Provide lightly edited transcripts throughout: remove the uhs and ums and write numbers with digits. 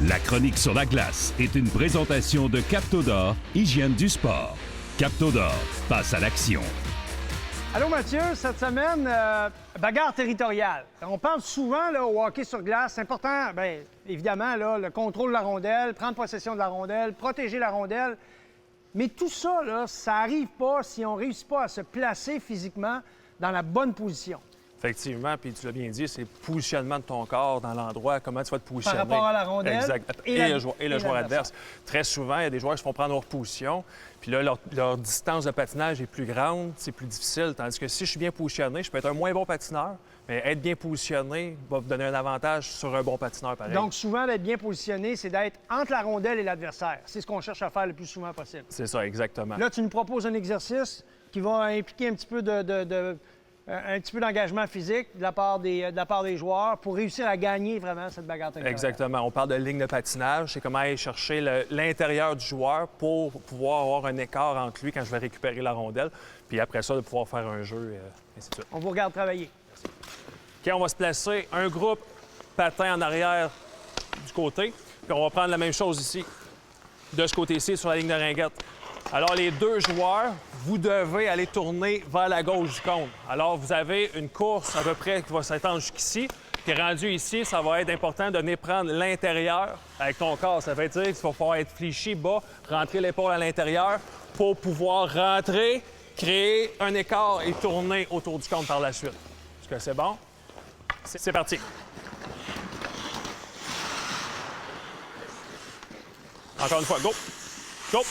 La chronique sur la glace est une présentation de Captodor, hygiène du sport. Captodor, passe à l'action. Allô Mathieu, cette semaine, bagarre territoriale. On pense souvent là, au hockey sur glace. C'est important, bien évidemment, là, le contrôle de la rondelle, prendre possession de la rondelle, protéger la rondelle. Mais tout ça, là, ça n'arrive pas si on ne réussit pas à se placer physiquement dans la bonne position. Effectivement, puis tu l'as bien dit, c'est le positionnement de ton corps dans l'endroit, comment tu vas te positionner. Par rapport à la rondelle exact. Et le joueur adverse. Très souvent, il y a des joueurs qui se font prendre leur position, puis là, leur distance de patinage est plus grande, c'est plus difficile. Tandis que si je suis bien positionné, je peux être un moins bon patineur, mais être bien positionné va me donner un avantage sur un bon patineur, pareil. Donc, souvent, d'être bien positionné, c'est d'être entre la rondelle et l'adversaire. C'est ce qu'on cherche à faire le plus souvent possible. C'est ça, exactement. Là, tu nous proposes un exercice qui va impliquer un petit peu d'engagement physique de la part des joueurs pour réussir à gagner vraiment cette bagarre territoriale. Exactement. On parle de ligne de patinage. C'est comment aller chercher l'intérieur du joueur pour pouvoir avoir un écart entre lui quand je vais récupérer la rondelle. Puis après ça, de pouvoir faire un jeu, et ainsi de suite. On vous regarde travailler. OK, on va se placer un groupe patin en arrière du côté. Puis on va prendre la même chose ici, de ce côté-ci, sur la ligne de ringuette. Alors, les deux joueurs, vous devez aller tourner vers la gauche du cône. Alors, vous avez une course à peu près qui va s'étendre jusqu'ici. Puis rendu ici, ça va être important de venir prendre l'intérieur avec ton corps. Ça veut dire qu'il va falloir être fléchi bas, rentrer l'épaule à l'intérieur pour pouvoir rentrer, créer un écart et tourner autour du cône par la suite. Est-ce que c'est bon? C'est parti. Encore une fois, go! Go!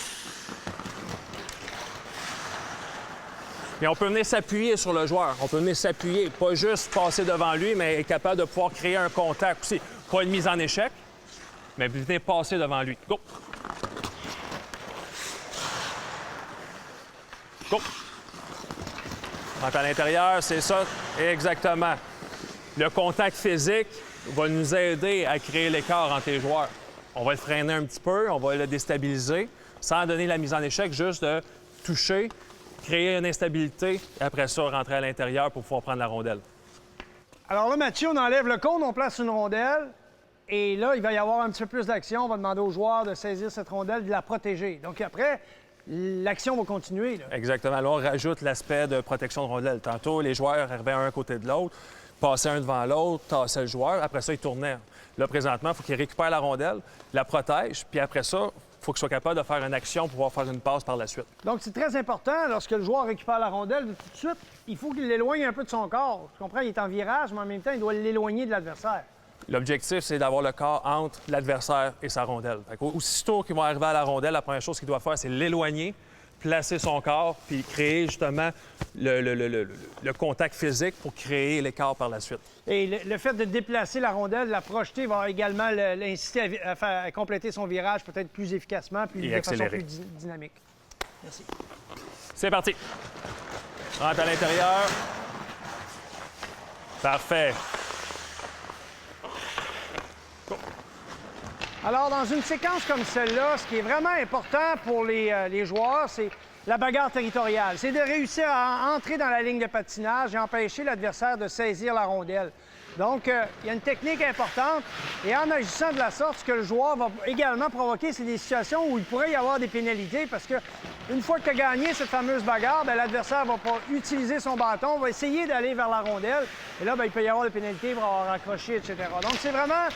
Et on peut venir s'appuyer sur le joueur. On peut venir s'appuyer, pas juste passer devant lui, mais être capable de pouvoir créer un contact aussi. Pas une mise en échec, mais venir passer devant lui. Go! Go! Rentre à l'intérieur, c'est ça, exactement. Le contact physique va nous aider à créer l'écart entre les joueurs. On va le freiner un petit peu, on va le déstabiliser, sans donner la mise en échec, juste de toucher, créer une instabilité, et après ça, rentrer à l'intérieur pour pouvoir prendre la rondelle. Alors là, Mathieu, on enlève le cône, on place une rondelle. Et là, il va y avoir un petit peu plus d'action. On va demander aux joueurs de saisir cette rondelle, de la protéger. Donc après, l'action va continuer. Là. Exactement. Là, on rajoute l'aspect de protection de rondelle. Tantôt, les joueurs arrivaient un côté de l'autre, passaient un devant l'autre, tassaient le joueur. Après ça, ils tournaient. Là, présentement, il faut qu'ils récupèrent la rondelle, la protègent, puis après ça, il faut qu'ils soient capables de faire une action pour pouvoir faire une passe par la suite. Donc, c'est très important, lorsque le joueur récupère la rondelle, tout de suite, il faut qu'il l'éloigne un peu de son corps. Tu comprends? Il est en virage, mais en même temps, il doit l'éloigner de l'adversaire. L'objectif, c'est d'avoir le corps entre l'adversaire et sa rondelle. Aussitôt qu'ils vont arriver à la rondelle, la première chose qu'il doit faire, c'est l'éloigner, placer son corps, puis créer justement le contact physique pour créer l'écart par la suite. Et le fait de déplacer la rondelle, de la projeter, va également l'inciter à compléter son virage peut-être plus efficacement, puis de façon plus dynamique. Merci. C'est parti. Rentre à l'intérieur. Parfait. Alors, dans une séquence comme celle-là, ce qui est vraiment important pour les joueurs, c'est la bagarre territoriale. C'est de réussir à entrer dans la ligne de patinage et empêcher l'adversaire de saisir la rondelle. Donc, il y a une technique importante. Et en agissant de la sorte, ce que le joueur va également provoquer, c'est des situations où il pourrait y avoir des pénalités parce que une fois que tu as gagné cette fameuse bagarre, l'adversaire va pas utiliser son bâton, va essayer d'aller vers la rondelle. Et là, il peut y avoir des pénalités, il va avoir accroché, etc. Donc, c'est vraiment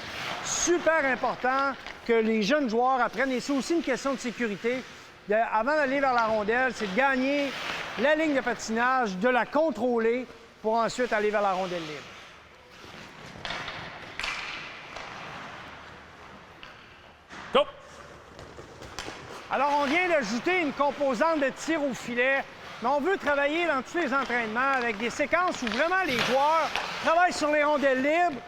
super important que les jeunes joueurs apprennent. Et c'est aussi une question de sécurité. Avant d'aller vers la rondelle, c'est de gagner la ligne de patinage, de la contrôler pour ensuite aller vers la rondelle libre. Go! Alors, on vient d'ajouter une composante de tir au filet, mais on veut travailler dans tous les entraînements avec des séquences où vraiment les joueurs travaillent sur les rondelles libres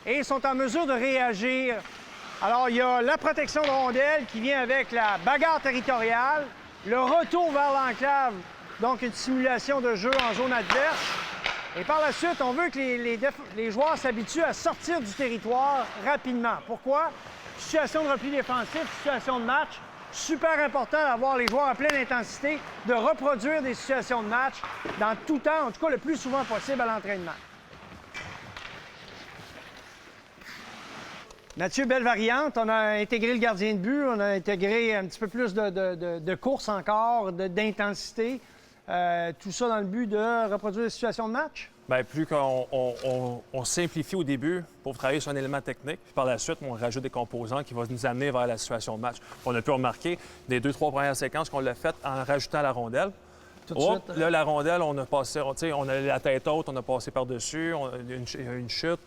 et sont en mesure de réagir. Alors, il y a la protection de rondelles qui vient avec la bagarre territoriale, le retour vers l'enclave, donc une simulation de jeu en zone adverse. Et par la suite, on veut que les joueurs s'habituent à sortir du territoire rapidement. Pourquoi? Situation de repli défensif, situation de match. Super important d'avoir les joueurs à pleine intensité, de reproduire des situations de match dans tout temps, en tout cas le plus souvent possible à l'entraînement. Mathieu, belle variante. On a intégré le gardien de but, on a intégré un petit peu plus de course encore, d'intensité. Tout ça dans le but de reproduire les situations de match? Bien, plus qu'on simplifie au début pour travailler sur un élément technique, puis par la suite, on rajoute des composants qui vont nous amener vers la situation de match. On a pu remarquer des 2-3 premières séquences qu'on l'a faites en rajoutant la rondelle. Tout de suite. Là, la rondelle, on a passé, on a la tête haute, on a passé par-dessus, on a une chute.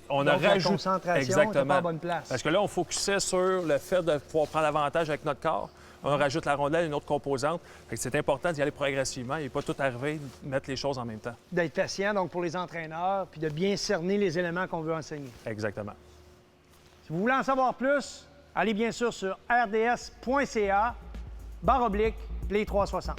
On a Donc, la rajouté. concentration n'était pas à bonne place. Parce que là, on focusait sur le fait de pouvoir prendre l'avantage avec notre corps. On rajoute la rondelle, une autre composante. Fait que c'est important d'y aller progressivement et pas tout arriver, mettre les choses en même temps. D'être patient, donc, pour les entraîneurs, puis de bien cerner les éléments qu'on veut enseigner. Exactement. Si vous voulez en savoir plus, allez bien sûr sur rds.ca/Play 360.